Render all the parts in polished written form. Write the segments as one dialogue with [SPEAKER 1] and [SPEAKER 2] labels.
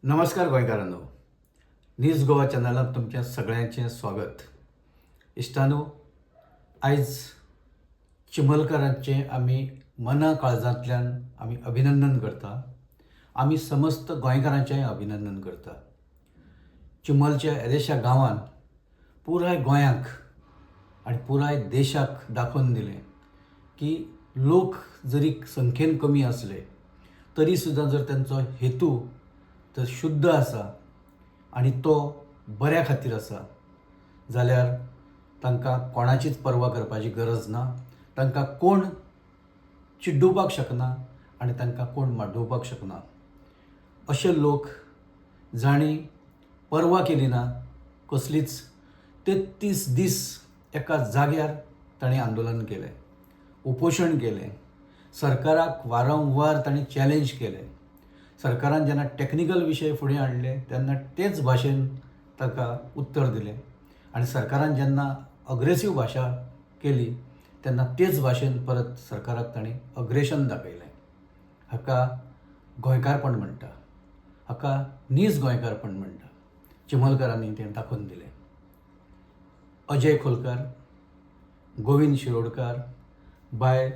[SPEAKER 1] नमस्कार गोंयकारांनो. न्यूज गोवा चॅनलात तुमच्या सगळ्यांचे स्वागत. इश्टानो, आयज चिमलकरांचे आमी मना काळजांतल्यान आमी अभिनंदन करता. आमी समस्त गोंयकारांचेंय अभिनंदन करता. चिमलच्या येदेशा गांवांत पुराय गोंयांक आनी पुराय देशाक दाखोवन दिलें की लोक जरी संख्येन कमी असले तरी सुद्दां जर तांचो हेतू तर शुद्ध आसा आनी तो बऱ्या खातीर आसा जाल्यार तांकां कोणाचीच पर्वा करपाची गरज ना. तांकां कोण चिड्डुपाक शकना आनी तांकां कोण माड्डुपाक शकना. अशे लोक जाणी पर्वा केली ना कसलीच 33 दीस एका जाग्यार ताणें आंदोलन केलें, उपोशण केलें. सरकाराक वारंवार ताणें चॅलेंज केलें. सरकारान जेन्ना टॅक्निकल विशय फुडें हाडले तेन्ना तेच भाशेन ताका उत्तर दिलें आनी सरकारान जेन्ना अग्रेसीव भाशा केली तेन्ना तेच भाशेन परत सरकाराक ताणें अग्रेशन दाखयलें. हाका गोंयकारपण म्हणटा, हाका नीज गोंयकारपण म्हणटा. चिमलकारांनी तें दाखोवन दिलें. अजय खोलकार, गोविंद शिरोडकार, बाय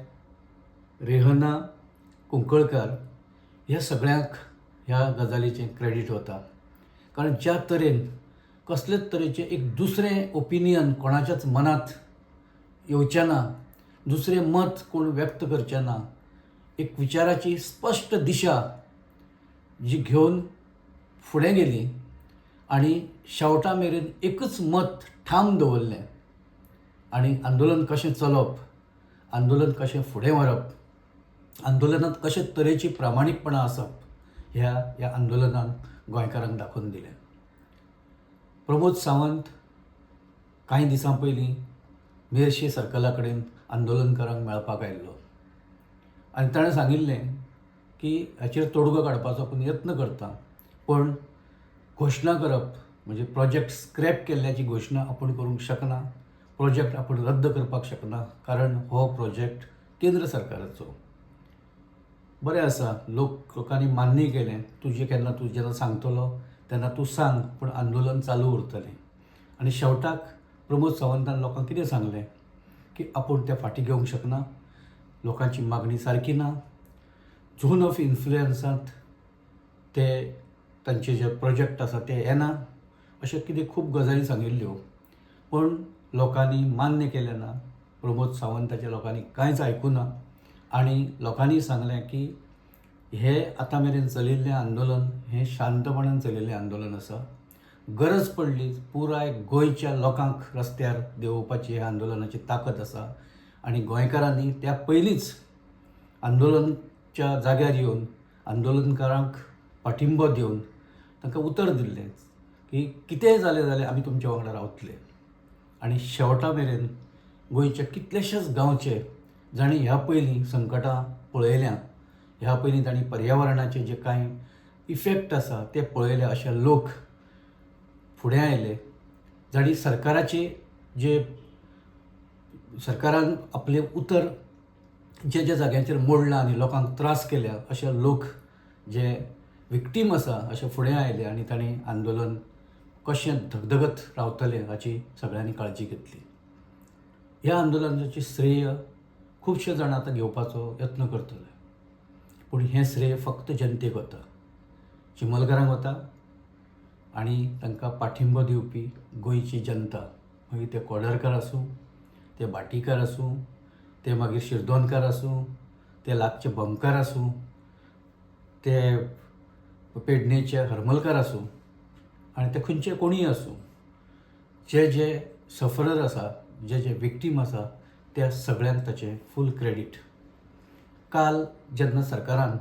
[SPEAKER 1] रेहना कुंकळकार ह्या सगळ्यांक ह्या गजालीचें क्रेडीट वता. कारण ज्या तरेन कसलेच तरेचें एक दुसरें ओपिनियन कोणाच्याच मनांत येवचें ना, दुसरें मत कोण व्यक्त करचें ना, एक विचाराची स्पश्ट दिशा जी घेवन फुडें गेली आनी शेवटा मेरेन एकच मत ठाम दवरलें आनी आंदोलन कशें चलप, आंदोलन कशें फुडें व्हरप, आंदोलनांत कशे तरेची प्रामाणीकपणां आसप ह्या आंदोलनान गोंयकारांक दाखोवन दिलें. प्रमोद सावंत कांय दिसां पयलीं मेर्शे सर्कला कडेन आंदोलनकारांक मेळपाक आयिल्लो आनी ताणें सांगिल्लें की हाचेर तोडगो काडपाचो आपूण यत्न करता, पण घोशणा करप म्हणजे प्रोजेक्ट स्क्रॅप केल्ल्याची घोशणा आपूण करूंक शकना, प्रोजेक्ट आपूण रद्द करपाक शकना, कारण हो प्रोजेक्ट केंद्र सरकाराचो. बरें आसा, लोकांनी मान्य केलें. तूं जेन्ना सांगतलो तेन्ना तूं सांग, पूण आंदोलन चालू उरतलें. आनी शेवटाक प्रमोद सावंतान लोकांक कितें सांगलें की आपूण त्या फाटीं घेवंक शकना, लोकांची मागणी सारकी ना, झोन ऑफ इन्फ्लुयन्सांत ते तांचे जे प्रोजेक्ट आसा ते येना, अशें कितें खूब गजाली सांगिल्ल्यो. पण लोकांनी मान्य केलें ना. प्रमोद सावंताच्या लोकांनी कांयच आयकूं ना आनी लोकांनी सांगलें की हें आतां मेरेन चलिल्लें आंदोलन हें शांतपणान चलिल्लें आंदोलन आसा. गरज पडली पुराय गोंयच्या लोकांक रस्त्यार देंवोवपाची ह्या आंदोलनाची ताकद आसा आनी गोंयकारांनी त्या पयलींच आंदोलनच्या जाग्यार येवन आंदोलनकारांक पाठिंबो दिवन तांकां उतर दिल्लें की कितेंय जालें जाल्यार आमी तुमच्या वांगडा रावतले. आनी शेवटा मेरेन गोंयच्या कितलेशेच गांवचे जाणी ह्या पयलीं संकटां पळयल्यां, ह्या पयलीं तांणी पर्यावरणाचे जे कांय इफेक्ट आसा ते पळयले अशे लोक फुडें आयले. जाणी सरकारान आपलें उतर जे जाग्यांचेर मोडलां आनी लोकांक त्रास केल्या अशे लोक जे विक्टीम आसा अशे फुडें आयले आनी तांणी आंदोलन कशें धगधगत रावतलें हाची सगळ्यांनी काळजी घेतली. ह्या आंदोलनाचें श्रेय खुबशे जाण आतां घेवपाचो यत्न करतले, पूण हें श्रेय फक्त जनतेक वता, चिमलकारांक वता आनी तांकां पाठिंबो दिवपी गोंयची जनता. मागीर ते कोडरकार आसूं, ते भाटीकार आसूं, ते मागीर शिरदोनकार आसूं, ते लागचे बमकार आसूं, ते पेडणेचे हरमलकार आसूं आनी ते खंयचे कोणीय आसूं, जे सफरर आसा, जे विक्टीम आसा त्या सगळ्यांक ताचें फूल क्रेडीट. काल जेन्ना सरकारान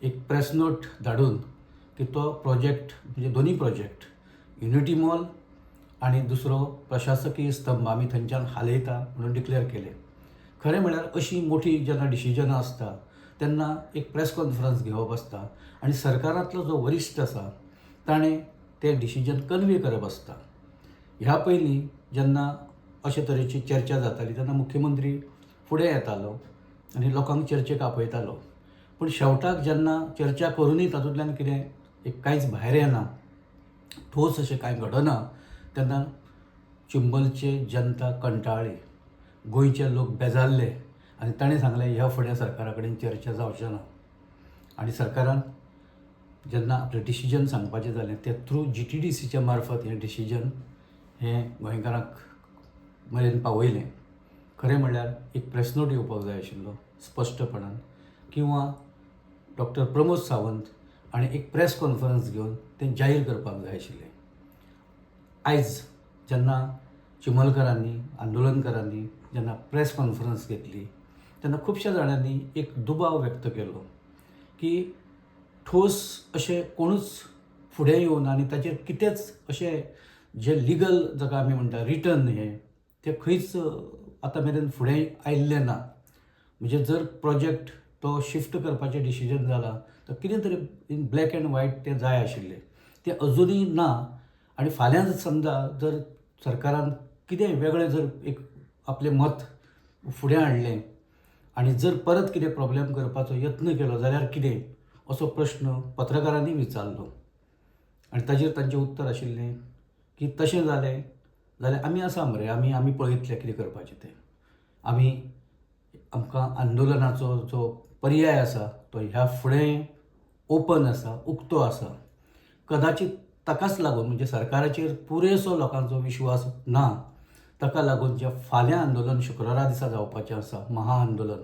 [SPEAKER 1] एक प्रेस नोट धाडून की तो प्रोजेक्ट म्हणजे दोनी प्रोजेक्ट युनिटी मॉल आनी दुसरो प्रशासकीय स्तंभ आमी थंयच्यान हालयता म्हणून डिक्लेअर केलें. खरें म्हळ्यार अशी मोठी जेन्ना डिसिजनां आसता तेन्ना एक प्रेस कॉन्फरन्स घेवप आसता आनी सरकारांतलो जो वरिश्ठ आसा ताणें तें डिसिजन कन्वे करप आसता. ह्या पयलीं जेन्ना अशे तरेची चर्चा जाताली तेन्ना मुख्यमंत्री फुडें येतालो आनी लोकांक चर्चेक आपयतालो. पूण शेवटाक जेन्ना चर्चा करूनय तातूंतल्यान कितें एक कांयच भायर येना, ठोस अशें कांय घडना, तेन्ना चिंबलचे जनता कंटाळ्ळी, गोंयचे लोक बेजारले आनी ताणें सांगलें ह्या फुडें सरकारा कडेन चर्चा जावचें ना. आनी सरकारान जेन्ना आपलें डिसिजन सांगपाचें जालें ते थ्रू GTDCच्या मार्फत हें डिसिजन हें गोंयकारांक मेरेन पावयलें. खरें म्हणल्यार एक प्रेस नोट येवपाक जाय आशिल्लो स्पश्टपणान, किंवा डॉक्टर प्रमोद सावंत आनी एक प्रेस कॉन्फरन्स घेवन तें जाहीर करपाक जाय आशिल्लें. आयज जेन्ना चिमलकरांनी, आंदोलनकारांनी जेन्ना प्रेस कॉन्फरन्स घेतली तेन्ना खुबश्या जाणांनी एक दुबाव व्यक्त केलो की ठोस अशें कोणूच फुडें येवन आनी ताचेर कितेंच अशें जे लिगल जाका आमी म्हणटा रिटन हें तें खंयच आतां मेरेन फुडें आयिल्लें ना. म्हणजे जर प्रोजेक्ट तो शिफ्ट करपाचें डिसिजन जालां तर कितें तरी इन ब्लॅक एंड व्हायट तें जाय आशिल्लें, तें अजुनूय ना. आनी फाल्यां समजा जर सरकारान कितें वेगळें जर एक आपलें मत फुडें हाडलें आनी जर परत कितें प्रॉब्लेम करपाचो यत्न केलो जाल्यार कितें, असो प्रश्न पत्रकारांनी विचारलो. आनी ताचेर तांचें उत्तर आशिल्लें की तशें जालें जाल्यार आमी आसा मरे, आमी पळयतले कितें करपाचें तें. आमकां आंदोलनाचो जो पर्याय आसा तो ह्या फुडें ओपन आसा, उक्तो आसा. कदाचित ताकाच लागून म्हणजे सरकाराचेर पुरेसो लोकांचो विश्वास ना, ताका लागून जें फाल्यां आंदोलन शुक्रारा दिसा जावपाचें आसा महाआंदोलन,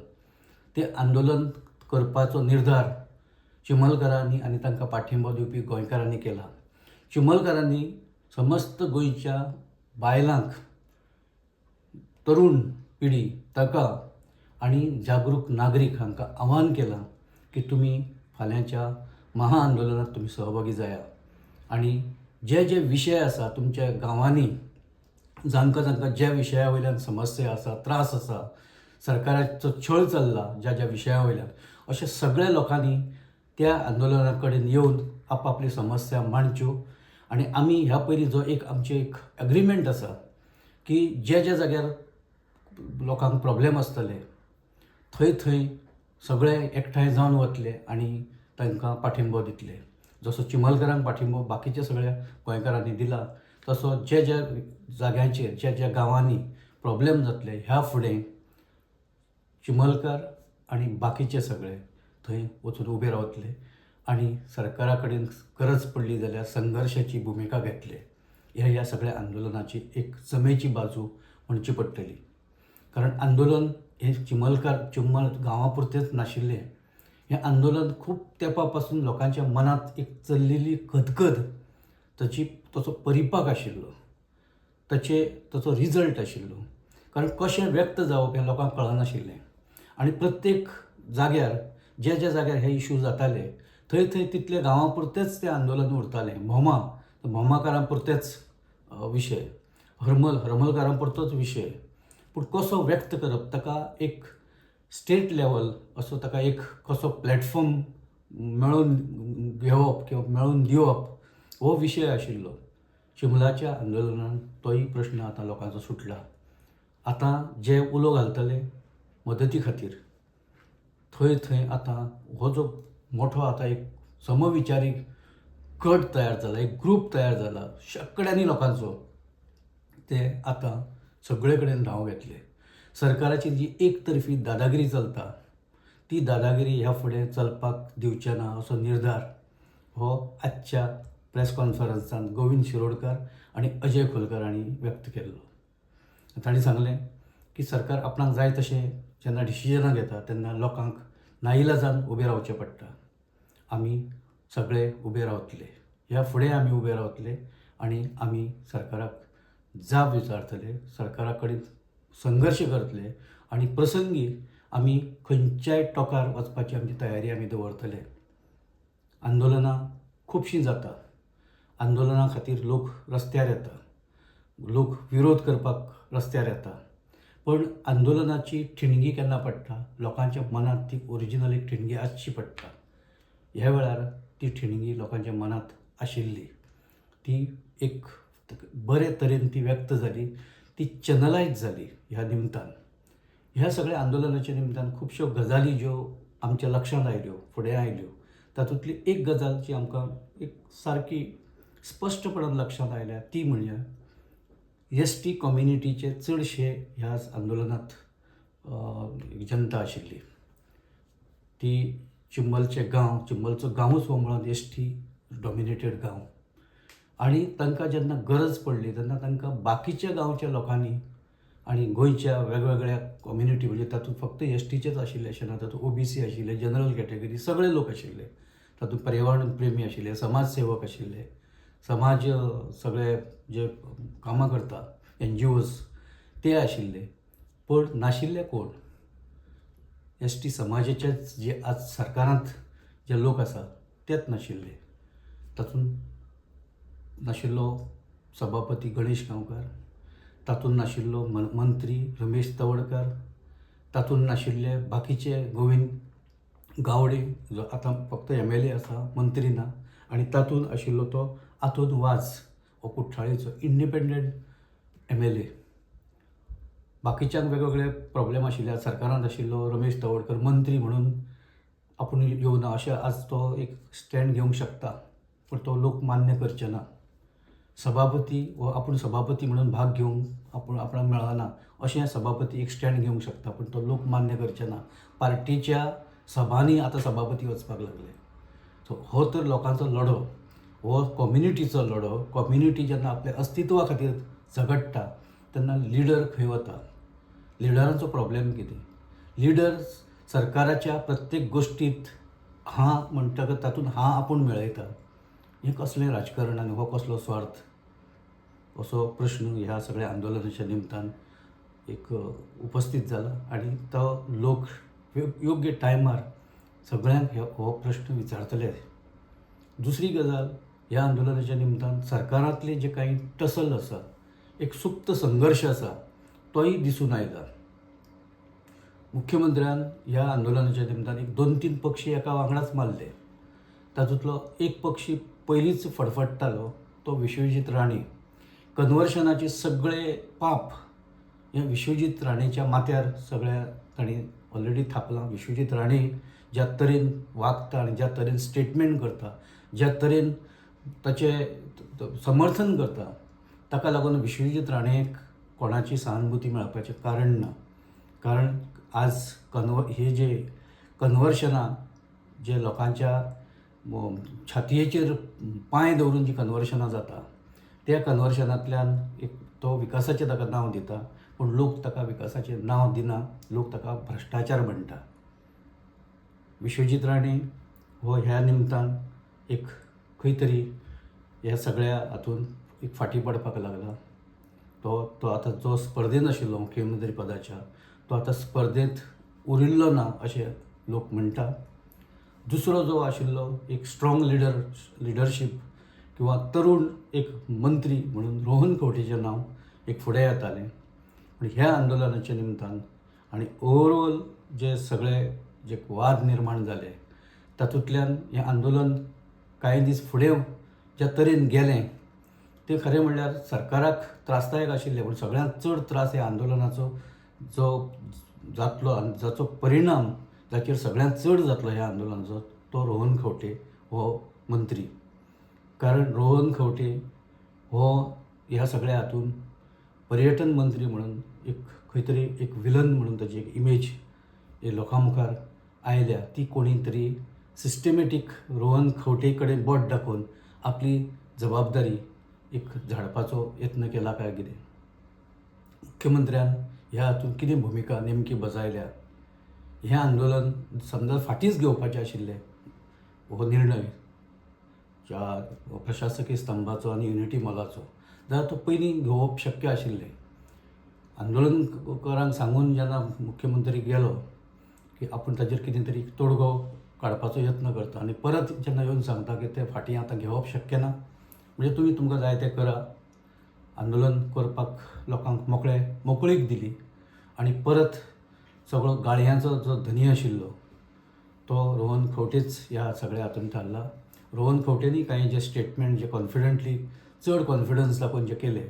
[SPEAKER 1] तें आंदोलन करपाचो निर्धार चिमलकरांनी आनी तांकां पाठिंबो दिवपी गोंयकारांनी केला. चिमलकरांनी समस्त गोंयच्या बायलांक, तरूण पिढी ताका आनी जागरूक नागरीक हांकां आव्हान केलां की तुमी फाल्यांच्या महाआंदोलनात तुमी सहभागी जाया. आनी जे जे विशय आसा तुमच्या गांवांनी, जांकां ज्या विशया वयल्यान समस्या आसा, त्रास आसा, सरकाराचो छळ चल्ला ज्या ज्या विशया वयल्यान, अशा सगळ्या लोकांनी त्या आंदोलना कडेन येवन आपआपली समस्या मांडच्यो. आनी आमी ह्या पयलीं जो एक आमचें एक एग्रीमेंट आसा की जे जे जाग्यार लोकांक प्रॉब्लेम आसतले थंय थंय सगळे एकठांय जावन वतले आनी तांकां पाठिंबो दितले. जसो चिमलकरांक पाठिंबो बाकीच्या सगळ्या गोंयकारांनी दिला, तसो जे जे जाग्यांचेर, जे जे गांवांनी प्रॉब्लेम जातले ह्या फुडें चिमलकार आनी बाकीचे सगळे थंय वचून उबे रावतले आनी सरकारा कडेन गरज पडली जाल्यार संघर्शाची भुमिका घेतले. ह्या सगळ्या आंदोलनाची एक जमेची बाजू म्हणची पडटली. कारण आंदोलन हे चिमल गांवा पुरतेंच नाशिल्लें. हें आंदोलन खूब तेंपा पासून लोकांच्या मनांत एक चल्लेली खदखद, ताचो परिपाक आशिल्लो, ताचो रिजल्ट आशिल्लो. कारण कशें व्यक्त जावप हें लोकांक कळनाशिल्लें. आनी प्रत्येक जाग्यार जे जे जाग्यार हे इश्यू जाताले थंय थंय तितले गांवा पुरतेंच तें आंदोलन उरतालें. भोमाकारां पुरतेच विशय, हरमलकारां पुरतोच विशय. पूण कसो व्यक्त करप ताका एक स्टेट लेवल असो ताका एक कसो प्लॅटफॉर्म मेळोवन घेवप किंवा मेळोवन दिवप हो विशय आशिल्लो. चिमलाच्या आंदोलनान तोय प्रश्न आतां लोकांचो सुटला. आतां जे उलो घालतले मदती खातीर थंय थंय आतां हो जो मोठो आतां एक समविचारी गट तयार जाला, एक ग्रूप तयार जाला शेकड्यांनी लोकांचो, ते आतां सगळे कडेन धांव घेतले. सरकाराची जी एक तर्फी दादागिरी चलता ती दादागिरी ह्या फुडें चलपाक दिवचे ना असो निर्धार हो आजच्या प्रेस कॉन्फरन्सांत गोविंद शिरोडकार आनी अजय खोलकर हांणी व्यक्त केल्लो. तांणी सांगलें की सरकार आपणाक जाय तशें जेन्ना डिसिजनां घेता तेन्ना लोकांक नाइलाजान उबें रावचें पडटा. आमी सगळे उबे रावतले, ह्या फुडें आमी उबे रावतले आनी आमी सरकाराक जाप विचारतले, सरकारा कडेन संघर्श करतले आनी प्रसंगी आमी खंयच्याय टोकार वचपाची आमची तयारी आमी दवरतले. आंदोलनां खुबशीं जाता, आंदोलना खातीर लोक रस्त्यार येता, लोक विरोध करपाक रस्त्यार येता. पण आंदोलनाची ठिणगी केन्ना पडटा, लोकांच्या मनांत ती ओरिजिनल एक ठिणगी आसची पडटा. ह्या वेळार ती ठिणगी लोकांच्या मनांत आशिल्ली, ती एक बरे तरेन ती व्यक्त जाली, ती चॅनलायज जाली ह्या निमतान. ह्या सगळ्या आंदोलनाच्या निमतान खुबश्यो गजाली ज्यो आमच्या लक्षांत आयल्यो, फुडें आयल्यो, तातूंतली एक गजाल जी आमकां एक सारकी स्पश्टपणान लक्षांत आयल्या ती म्हणजे एस टी कम्युनिटीचे चडशे ह्या आंदोलनांत जनता आशिल्ली. ती चिंबलचो गांवूच हो मुळात एस टी डॉमिनेटेड गांव. आणि तांकां जेन्ना गरज पडली तेन्ना तांकां बाकीच्या गांवच्या लोकांनी आणि गोंयच्या वेगवेगळ्या कम्युनिटी म्हणजे तातूंत फक्त एस टीचेच आशिल्ले अशें ना, तातूंत OBC आशिल्ले, जनरल कॅटेगरी सगळे लोक आशिल्ले. तातूंत पर्यावरण प्रेमी आशिल्ले, समाजसेवक आशिल्ले, समाज सगळे जे कामां करता NGOs ते आशिल्ले. पण नाशिल्ले कोण? एस टी समाजाचेच जे आज सरकारांत जे लोक आसा तेच नाशिल्ले. तातूंत नाशिल्लो सभापती गणेश गांवकार, तातूंत नाशिल्लो मंत्री रमेश तवडकार, तातूंत नाशिल्ले बाकीचे गोविंद गावडे जो आतां फक्त MLA आसा, मंत्री ना. आनी तातूंत आशिल्लो तो आतोद वाज हो कुठ्ठाळेचो इंडिपेंडंट MLA. बाकीच्यांक वेगवेगळे प्रॉब्लेम आशिल्ले. सरकारांत आशिल्लो रमेश तवडकर मंत्री म्हणून आपूण येवना अशें आज तो एक स्टँड घेवंक शकता, पूण तो लोक मान्य करचे ना. सभापती व आपूण सभापती म्हणून भाग घेवंक आपणाक मेळना अशें सभापती एक स्टँड घेवंक शकता, पूण तो लोक मान्य करचे ना. पार्टीच्या सभांनी आतां सभापती वचपाक लागले. सो हो तर लोकांचो लढो, हो कम्युनिटीचो लढो. कम्युनिटी जेन्ना आपल्या अस्तित्वा खातीर झगडटा तेन्ना लिडर खंय वता? लिडरांचो प्रॉब्लेम कितें? लिडर सरकाराच्या प्रत्येक गोश्टींत हां म्हणटकच तातूंत हां आपूण मेळयता. हें कसलें राजकारण आनी हो कसलो स्वार्थ? असो प्रश्न ह्या सगळ्या आंदोलनाच्या निमतान एक उपस्थित जाला. आनी तो लोक योग्य टायमार सगळ्यांक हो प्रश्न विचारतले. दुसरी गजाल, ह्या आंदोलनाच्या निमतान सरकारांतले जे काही टसल आसा, एक सुप्त संघर्श आसा, तोय दिसून आयला. मुख्यमंत्र्यान ह्या आंदोलनाच्या निमतान एक 2-3 पक्षी एका वांगडाच मारले. तातूंतलो एक पक्षी पयलींच फडफडटालो तो विश्वजीत राणे. कन्वर्शनाचे सगळे पाप हे विश्वजीत राणेच्या माथ्यार सगळ्या तांणी ऑलरेडी थापलां. विश्वजीत राणे ज्या तरेन वागता आनी ज्या तरेन स्टेटमेंट करता, ज्या तरेन ताचें समर्थन करता, ताका लागून विश्वजीत राणेक कोणाची सहानुभूती मेळपाचें कारण ना. कारण आज हे जे कन्वर्शनां जे लोकांच्या छातयेचेर पांय दवरून जी कन्वर्शनां जाता, त्या कन्वर्शनांतल्यान एक तो विकासाचें ताका नांव दिता, पूण लोक ताका विकासाचें नांव दिना, लोक ताका भ्रश्टाचार म्हणटा. विश्वजीत राणे हो ह्या निमतान एक खंय तरी ह्या सगळ्या हातूंत एक फाटीं पडपाक लागला. तो आतां जो स्पर्धेंत आशिल्लो मुख्यमंत्री पदाच्या, तो आतां स्पर्धेंत उरिल्लो ना अशें लोक म्हणटा. दुसरो जो आशिल्लो एक स्ट्रॉंग लिडरशीप किंवा तरूण एक मंत्री म्हणून रोहन खंवटेचें नांव एक फुडें येतालें. पूण ह्या आंदोलनाच्या निमतान आनी ओवरऑल जे सगळे जे वाद निर्माण जाले, तातूंतल्यान हें आंदोलन कांय दीस फुडें ज्या तरेन गेलें तें खरें म्हणल्यार सरकाराक त्रासदायक आशिल्लें. पूण सगळ्यांत चड त्रास ह्या आंदोलनाचो जो जातलो आनी जाचो परिणाम जाचेर सगळ्यांत चड जातलो ह्या आंदोलनाचो, तो रोहन खंवटे हो मंत्री. कारण रोहन खंवटे हो ह्या सगळ्या हातूंत पर्यटन मंत्री म्हणून एक खंय तरी एक विलन म्हणून ताची एक इमेज हे लोकां मुखार आयल्या. ती कोणी तरी सिस्टमॅटीक रोहन खंवटे कडेन बोट दाखोवन आपली जबाबदारी एक झाडपाचो यत्न केला काय कितें? मुख्यमंत्र्यान ह्या हातूंत कितें भुमिका नेमकी बजायल्या? हें आंदोलन समजा फाटींच घेवपाचें आशिल्लें हो निर्णय ज्या प्रशासकीय स्तंभाचो आनी युनिटी मॉलाचो, जाल्यार तो पयलीं घेवप शक्य आशिल्लें. आंदोलनकारांक सांगून जेन्ना मुख्यमंत्री गेलो की आपूण ताचेर कितें तरी तोडगो काडपाचो यत्न करता आनी परत जेन्ना येवन सांगता की तें फाटीं आतां घेवप शक्य ना, म्हणजे तुमकां जाय तें करा. आंदोलन करपाक लोकांक मोकळीक दिली आनी परत सगळो गाळयांचो जो धनी आशिल्लो तो रोहन खंवटेच ह्या सगळ्या हातूंत थारला. रोहन खंवटेनी कांय जे स्टेटमेंट जे कॉन्फिडंटली चड कॉन्फिडन्स दाखोवन जे केले,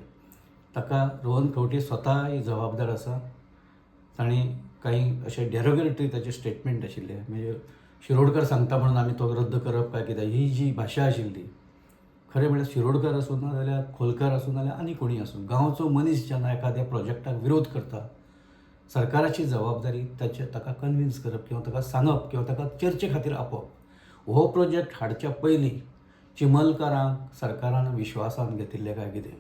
[SPEAKER 1] ताका रोहन खंवटे स्वताय जबाबदार आसा. ताणें कांय अशे डेरोगेटरी ताचे स्टेटमेंट आशिल्ले, म्हणजे शिरोडकर सांगता म्हणून आमी तो रद्द करप काय कितें, ही जी भाशा आशिल्ली, खरें म्हळ्यार शिरोडकर आसूं ना जाल्यार खोलकार आसूं नाल्यार आनी कोणी आसूं, गांवचो मनीस जेन्ना एखाद्या प्रोजेक्टाक विरोध करता, सरकाराची जबाबदारी ताका कन्विन्स करप किंवा ताका सांगप किंवा ताका चर्चे खातीर आपप. हो प्रोजेक्ट हाडच्या पयलीं चिमलकारांक सरकारान विश्वासान घेतिल्लें काय कितें,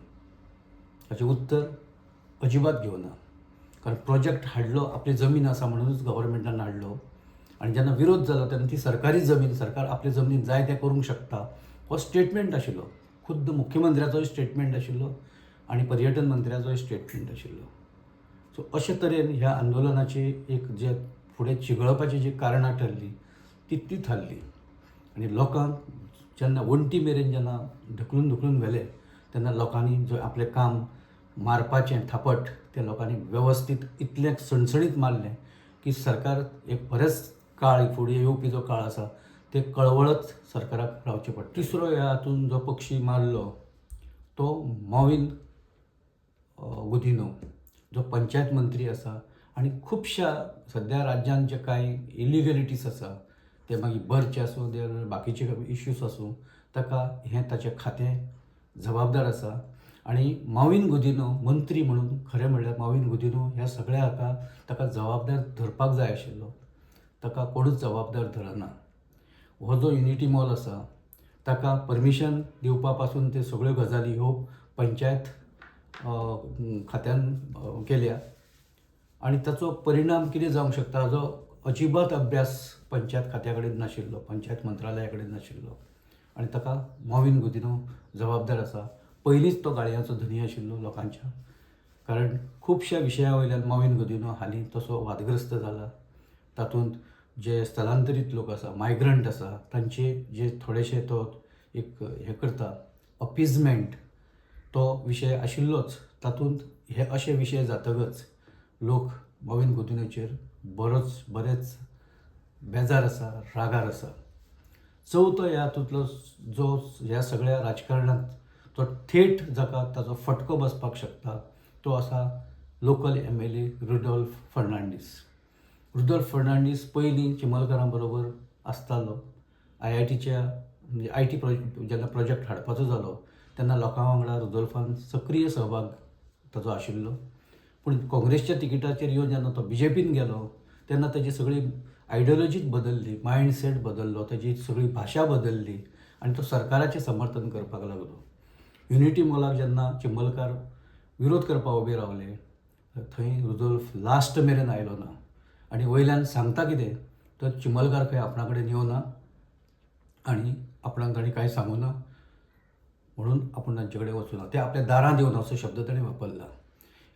[SPEAKER 1] हाचें उत्तर अजिबात घेवना. कारण प्रोजेक्ट हाडलो, आपली जमीन आसा म्हणूनच गव्हर्मेंटान हाडलो, आनी जेन्ना विरोध जालो तेन्ना ती सरकारी जमीन, सरकार आपले जमनीन जाय तें करूंक शकता, हो स्टेटमेंट आशिल्लो. खुद्द मुख्यमंत्र्याचोय स्टेटमेंट आशिल्लो आनी पर्यटन मंत्र्याचोय स्टेटमेंट आशिल्लो. सो अशे तरेन ह्या आंदोलनाची एक जे फुडें चिगळपाची जी कारणां ठरली ती थारली. आनी लोकांक जेन्ना वण्टी मेरेन जेन्ना ढकलून व्हेले तेन्ना लोकांनी जो आपलें काम मारपाचें थापट त्या लोकांनी वेवस्थीत इतलें सणसणीत मारलें की सरकार एक बरेच काळ फुडें येवपी जो काळ आसा ते कळवळत सरकाराक रावचें पडटा. तिसरो ह्या हातून जो पक्षी मारलो तो मॉविन गुदिन्हो, जो पंचायत मंत्री आसा आनी खुबशा सद्या राज्यान जे कांय इलिगलिटीज आसा ते मागीर बर्च आसूं दे बाकीचे इश्यूज आसूं, ताका हें ताचें खातें जबाबदार आसा. आनी मॉविन गुदिन्हो मंत्री म्हणून खरें म्हणल्यार मॉविन गुदिन्हो ह्या सगळ्या हाका ताका जबाबदार धरपाक जाय आशिल्लो, ताका कोणूच जबाबदार धरना. हो जो युनिटी मॉल आसा ताका परमिशन दिवपा पासून ते सगळ्यो गजाली ह्यो पंचायत खात्यान केल्या आनी ताचो परिणाम कितें जावंक शकता हाजो अजिबात अभ्यास पंचायत खात्या कडेन नाशिल्लो, पंचायत मंत्रालया कडेन नाशिल्लो आनी ताका मॉविन गुदिन्हो जबाबदार आसा. पयलींच तो गाळयांचो धनी आशिल्लो लोकांच्या, कारण खुबश्या विशया वयल्यान मॉविन गुदिन्हो हालीं तसो वादग्रस्त जाला. तातूंत जे स्थलांतरीत लोक आसा, मायग्रंट आसा, तांचे जे थोडेशे तो एक हें करता अपिजमेंट, तो विशय आशिल्लोच. तातूंत हे अशे विशय जातकच लोक मॉविन गुदिन्होचेर बरेच बेजार आसा, रागार आसा. चवथो ह्या हातूंतलो जो ह्या सगळ्या राजकारणांत तो थेट जाका ताचो फटको बसपाक शकता तो आसा लोकल MLA रुडॉल्फ फर्नांडीस. रुडॉल्फ फर्नांडीस पयलीं चिमलकारां बरोबर आसतालो. IITच्या म्हणजे IT जेन्ना प्रोजेक्ट हाडपाचो जालो तेन्ना लोकां वांगडा रुडॉल्फान सक्रीय सहभाग ताचो आशिल्लो. पूण काँग्रेसच्या तिकिटाचेर येवन जेन्ना तो BJPन गेलो तेन्ना ताची सगळी आयडियोलॉजीच बदलली, मायंडसेट बदललो, ताची सगळी भाशा बदलली आनी तो सरकाराचें समर्थन करपाक लागलो. युनिटी मॉलाक जेन्ना चिमलकार विरोध करपाक उबे रावले थंय रुडॉल्फ लास्ट मेरेन आयलो ना आनी वयल्यान सांगता कितें तर चिमलकार खंय आपणा कडेन येवना आनी आपणाक ताणें कांय सांगूं ना म्हणून आपूण तांचे कडेन वचूं ना. ते आपल्या दारांत येवन असो शब्द ताणें वापरला.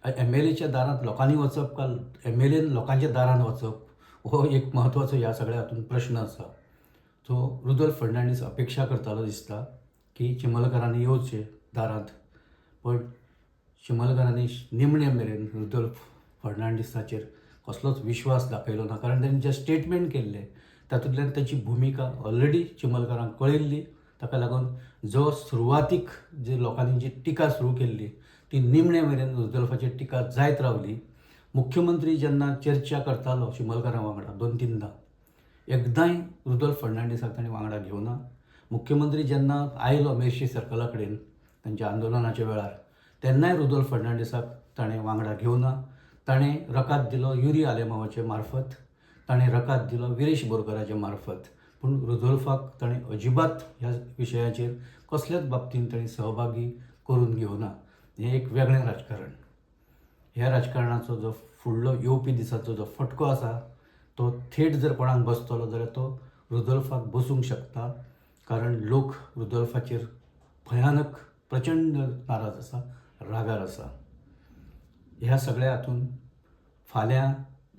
[SPEAKER 1] MLAच्या दारांत लोकांनी वचप का MLAन लोकांच्या दारांत वचप हो एक म्हत्वाचो ह्या सगळ्या हातूंत प्रश्न आसा. सो रुडॉल्फ फर्नांडीस अपेक्षा करतालो दिसता की चिमलकारांनी येवचें दारांत, पण चिमलकारांनी निमणे मेरेन रुडॉल्फ फर्नांडीसाचेर कसलोच विश्वास दाखयलो ना. कारण तांणी जे स्टेटमेंट केल्ले तातूंतल्यान ताची भुमिका ऑलरेडी चिमलकारांक कळिल्ली. ताका लागून जो सुरवातीक जे लोकांनी जी टिका सुरू केल्ली ती निमणे मेरेन रुडॉल्फाचेर टिका जायत रावली. मुख्यमंत्री जेन्ना चर्चा करतालो चिमलकारां वांगडा 2-3दा, एकदांय रुडॉल्फ फर्नांडीसाक ताणें वांगडा घेवना. मुख्यमंत्री जेन्ना आयलो मेर्शे सर्कला कडेन तांच्या आंदोलनाच्या वेळार तेन्नाय रुडॉल्फ फर्नांडीसाक ताणें वांगडा घेवना. ताणें रकाद दिलो युरी आलेमावाचे मार्फत, ताणें रकाद दिलो विरेश बोरकाराचे मार्फत, पूण रुडॉल्फाक ताणें अजिबात ह्या विशयाचेर कसल्याच बाबतींत ताणें सहभागी करून घेवना. हें एक वेगळें राजकारण. ह्या राजकारणाचो जो फुडलो येवपी दिसाचो जो फटको आसा तो थेट जर कोणाक बसतलो जाल्यार तो रुडॉल्फाक बसूंक शकता. कारण लोक रुडॉल्फाचेर भयानक प्रचंड नाराज आसा, रागार आसा. ह्या सगळ्या हातूंत फाल्यां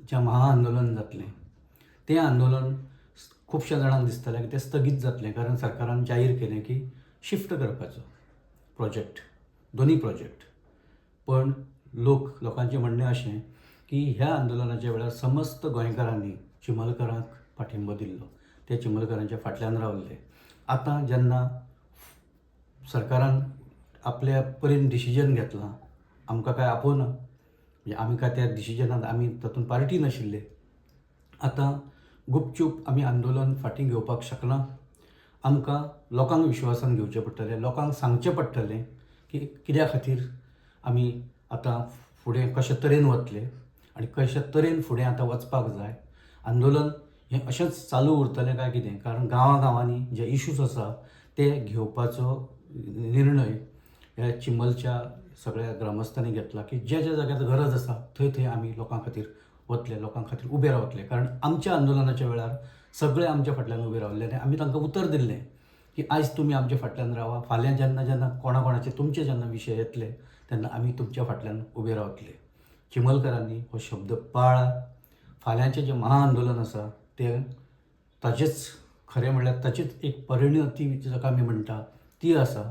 [SPEAKER 1] जें महाआंदोलन जातलें तें आंदोलन खुबश्या जाणांक दिसतलें की तें स्थगीत जातलें, कारण सरकारान जाहीर केलें की शिफ्ट करपाचो प्रोजेक्ट, दोनी प्रोजेक्ट. पण लोकांचें म्हणणें अशें की ह्या आंदोलनाच्या वेळार समस्त गोंयकारांनी चिमलकारांक पाठिंबो दिल्लो, ते चिमलकारांच्या फाटल्यान रावल्ले. आतां जेन्ना सरकारान आपल्या परीन डिसिजन घेतलां, आमकां काय आपोवना, म्हणजे आमी काय त्या डिसिजनांत आमी तातूंत पार्टी नाशिल्ले. आतां गुपचूप आमी आंदोलन फाटीं घेवपाक शकना. आमकां लोकांक विश्वासान घेवचें पडटलें, लोकांक सांगचें पडटलें की कित्या खातीर आमी आतां फुडें कशे तरेन वतले आनी कशे तरेन फुडें आतां वचपाक जाय. आंदोलन हें अशेंच चालू उरतलें काय कितें, कारण गांवांनी जे इश्यूज आसा ते घेवपाचो निर्णय ह्या चिंबलच्या सगळ्या ग्रामस्थांनी घेतला की ज्या ज्या जाग्यार गरज आसा थंय थंय आमी लोकां खातीर वतले, लोकां खातीर उबे रावतले. कारण आमच्या आंदोलनाच्या वेळार सगळे आमच्या फाटल्यान उबे रावल्ले आनी आमी तांकां उतर दिल्लें की आयज तुमी आमच्या फाटल्यान रावा, फाल्यां जेन्ना जेन्ना कोणाचे तुमचे जेन्ना विशय येतले तेन्ना आमी तुमच्या फाटल्यान उबे रावतले. चिंबलकारांनी हो शब्द पाळ्ळा. फाल्यांचें जें महाआंदोलन आसा तें ताचेंच खरें म्हणल्यार ताचीच एक परिणती जाका आमी म्हणटा ती आसा.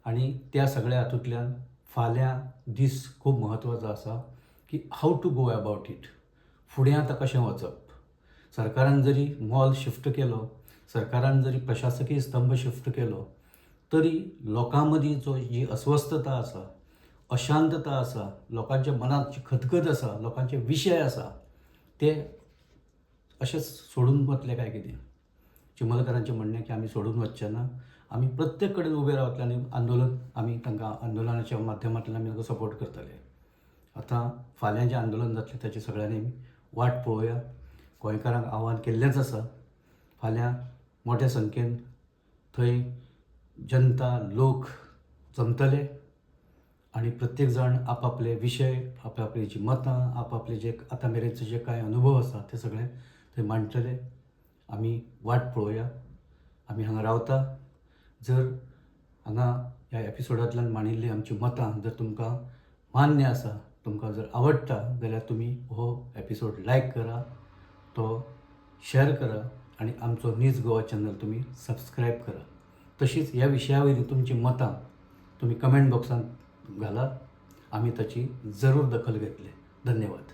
[SPEAKER 1] आनी त्या सगळ्या हातूंतल्यान फाल्यां दीस खूब म्हत्वाचो आसा की हाव टू गो अबावट इट. फुडें आतां कशें वचप. सरकारान जरी मॉल शिफ्ट केलो, सरकारान जरी प्रशासकीय स्तंभ शिफ्ट केलो, तरी लोकां मदीं जी अस्वस्थता आसा, अशांतता आसा, लोकांच्या मनात जी खतखत आसा, लोकांचे विशय आसा ते अशेंच सोडून वतले काय कितें. चिंबलकारांचें म्हणणें की आमी सोडून वचचे ना, आमी प्रत्येक कडेन उबे रावतले आनी आंदोलन आमी तांकां आंदोलनाच्या माध्यमांतल्यान आमी तांकां सपोर्ट करतले. आतां फाल्यां जें आंदोलन जातलें ताची सगळ्यांनी वाट पळोवया. गोंयकारांक आव्हान केल्लेंच आसा. फाल्यां मोठ्या संख्येन थंय जनता लोक जमतले आनी प्रत्येक जाण आपापले विशय, आपापली जी मतां, आपापले जे आतां मेरेनचे जे कांय अनुभव आसा ते सगळे थंय मांडटले. आमी वाट पळोवया. आमी हांगा रावता. जर हांगा ह्या एपिसोडांतल्यान मांडिल्लीं आमचीं मतां जर तुमकां मान्य आसा, तुमकां जर आवडटा जाल्यार तुमी हो एपिसोड लायक करा, तो शेअर करा आनी आमचो न्यूज गोवा चॅनल तुमी सबस्क्रायब करा. तशीच ह्या विशया वयलीं तुमचीं मतां तुमी कमेंट बॉक्सांत घालात. आमी ताची जरूर दखल घेतले. धन्यवाद.